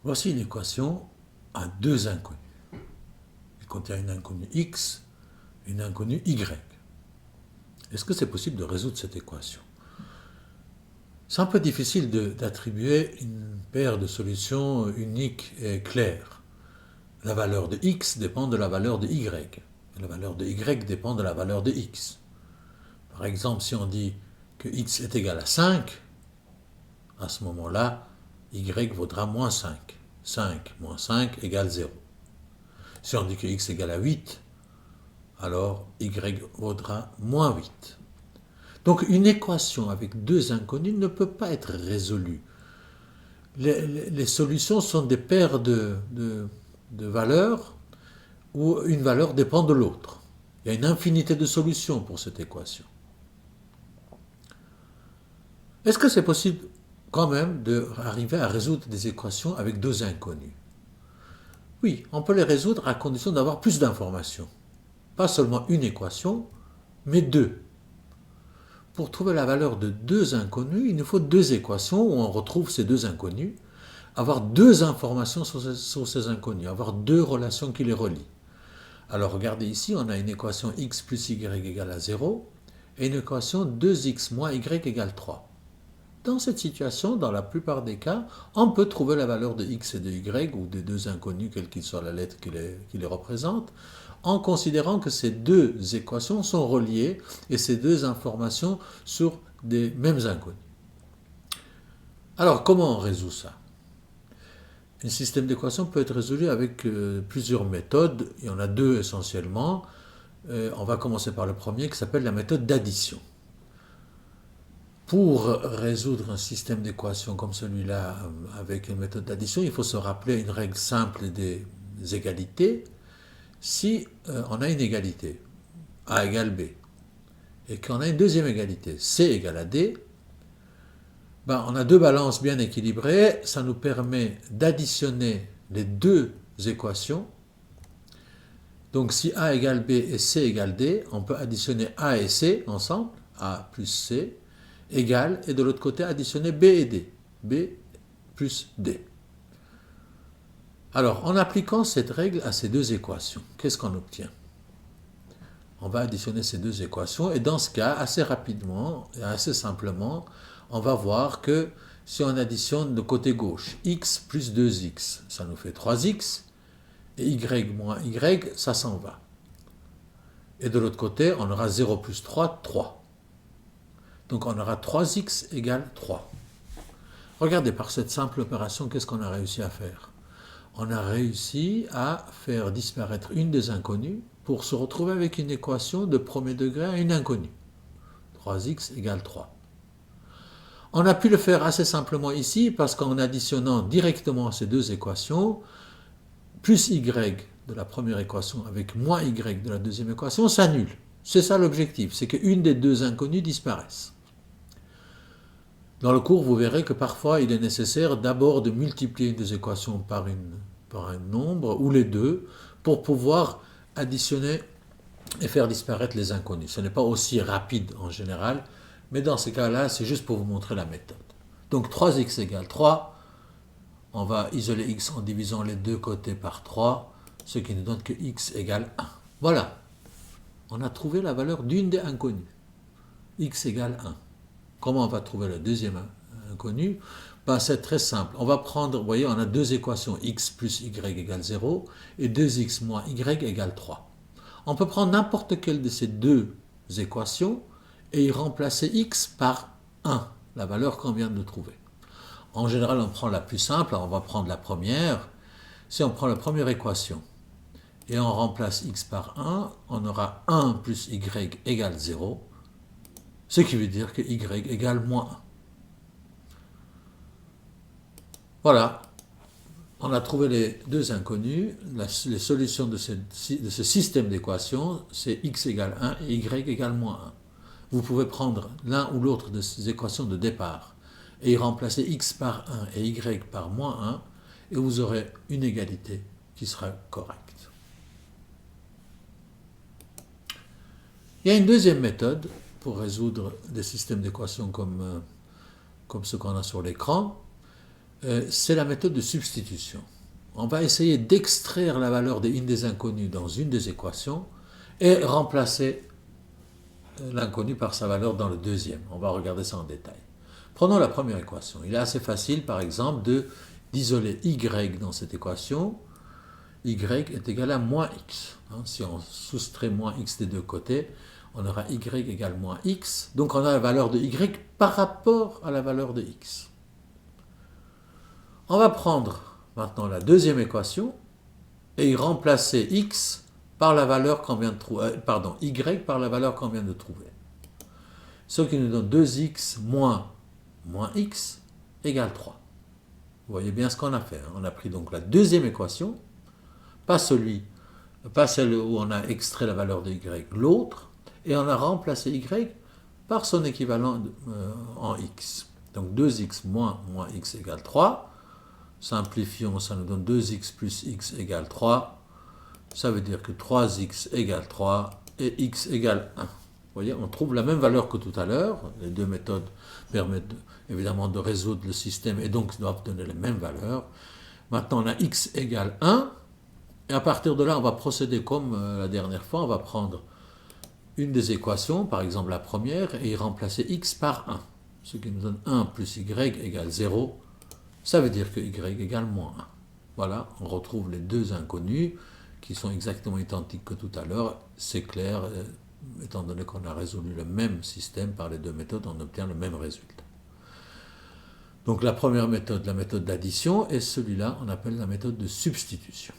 Voici une équation à deux inconnus. Elle contient une inconnue x et une inconnue y. Est-ce que c'est possible de résoudre cette équation? C'est un peu difficile d'attribuer une paire de solutions uniques et claires. La valeur de x dépend de la valeur de y. Et la valeur de y dépend de la valeur de x. Par exemple, si on dit que x est égal à 5, à ce moment-là, y vaudra moins 5. 5 moins 5 égale 0. Si on dit que x égale à 8, alors y vaudra moins 8. Donc une équation avec deux inconnues ne peut pas être résolue. Les solutions sont des paires de valeurs où une valeur dépend de l'autre. Il y a une infinité de solutions pour cette équation. Est-ce que c'est possible quand même d'arriver à résoudre des équations avec deux inconnus? Oui, on peut les résoudre à condition d'avoir plus d'informations. Pas seulement une équation, mais deux. Pour trouver la valeur de deux inconnus, il nous faut deux équations où on retrouve ces deux inconnus, avoir deux informations sur ces inconnus, avoir deux relations qui les relient. Alors regardez ici, on a une équation x plus y égale à 0 et une équation 2x moins y égale 3. Dans cette situation, dans la plupart des cas, on peut trouver la valeur de x et de y, ou des deux inconnus, quelle qu'il soit la lettre qui les représente, en considérant que ces deux équations sont reliées et ces deux informations sur des mêmes inconnus. Alors, comment on résout ça? Un système d'équations peut être résolu avec plusieurs méthodes. Il y en a deux essentiellement. On va commencer par le premier qui s'appelle la méthode d'addition. Pour résoudre un système d'équations comme celui-là avec une méthode d'addition, il faut se rappeler une règle simple des égalités. Si on a une égalité, A égale B, et qu'on a une deuxième égalité, C égale à D, ben on a deux balances bien équilibrées, ça nous permet d'additionner les deux équations. Donc si A égale B et C égale D, on peut additionner A et C ensemble, A plus C, égale, et de l'autre côté additionner B et D, B plus D. Alors, en appliquant cette règle à ces deux équations, qu'est-ce qu'on obtient? On va additionner ces deux équations, et dans ce cas, assez rapidement et assez simplement, on va voir que si on additionne de côté gauche, x plus 2x, ça nous fait 3x, et y moins y, ça s'en va. Et de l'autre côté, on aura 0 plus 3, 3. Donc on aura 3x égale 3. Regardez, par cette simple opération, qu'est-ce qu'on a réussi à faire? On a réussi à faire disparaître une des inconnues pour se retrouver avec une équation de premier degré à une inconnue. 3x égale 3. On a pu le faire assez simplement ici parce qu'en additionnant directement ces deux équations, plus y de la première équation avec moins y de la deuxième équation s'annule. C'est ça l'objectif, c'est qu'une des deux inconnues disparaisse. Dans le cours, vous verrez que parfois il est nécessaire d'abord de multiplier une des équations par un nombre, ou les deux, pour pouvoir additionner et faire disparaître les inconnus. Ce n'est pas aussi rapide en général, mais dans ces cas-là, c'est juste pour vous montrer la méthode. Donc 3x égale 3, on va isoler x en divisant les deux côtés par 3, ce qui nous donne que x égale 1. Voilà, on a trouvé la valeur d'une des inconnues. X égale 1. Comment on va trouver le deuxième inconnu? Ben, c'est très simple. On va prendre, vous voyez, on a deux équations, x plus y égale 0 et 2x moins y égale 3. On peut prendre n'importe quelle de ces deux équations et y remplacer x par 1, la valeur qu'on vient de trouver. En général, on prend la plus simple, on va prendre la première. Si on prend la première équation et on remplace x par 1, on aura 1 plus y égale 0, ce qui veut dire que y égale moins 1. Voilà, on a trouvé les deux inconnus. Les solutions de ce système d'équations, c'est x égale 1 et y égale moins 1. Vous pouvez prendre l'un ou l'autre de ces équations de départ et y remplacer x par 1 et y par moins 1, et vous aurez une égalité qui sera correcte. Il y a une deuxième méthode pour résoudre des systèmes d'équations comme ce qu'on a sur l'écran. C'est la méthode de substitution. On va essayer d'extraire la valeur d'une des inconnues dans une des équations et remplacer l'inconnu par sa valeur dans le deuxième. On va regarder ça en détail. Prenons la première équation. Il est assez facile, par exemple, d'isoler y dans cette équation. Y est égal à moins x. Si on soustrait moins x des deux côtés, on aura y égale moins x. Donc on a la valeur de y par rapport à la valeur de x. On va prendre maintenant la deuxième équation et y remplacer x par la valeur qu'on vient de trouver, y par la valeur qu'on vient de trouver. Ce qui nous donne 2x moins x égale 3. Vous voyez bien ce qu'on a fait. On a pris donc la deuxième équation, pas celle où on a extrait la valeur de y, l'autre, et on a remplacé y par son équivalent en x. Donc 2x moins x égale 3. Simplifions, ça nous donne 2x plus x égale 3. Ça veut dire que 3x égale 3 et x égale 1. Vous voyez, on trouve la même valeur que tout à l'heure. Les deux méthodes permettent évidemment de résoudre le système et donc doivent donner les mêmes valeurs. Maintenant, on a x égale 1. Et à partir de là, on va procéder comme la dernière fois. On va prendre une des équations, par exemple la première, et y remplacer x par 1. Ce qui nous donne 1 plus y égale 0. Ça veut dire que y égale moins 1. Voilà, on retrouve les deux inconnus qui sont exactement identiques que tout à l'heure. C'est clair, étant donné qu'on a résolu le même système par les deux méthodes, on obtient le même résultat. Donc la première méthode, la méthode d'addition, et celui-là, on appelle la méthode de substitution.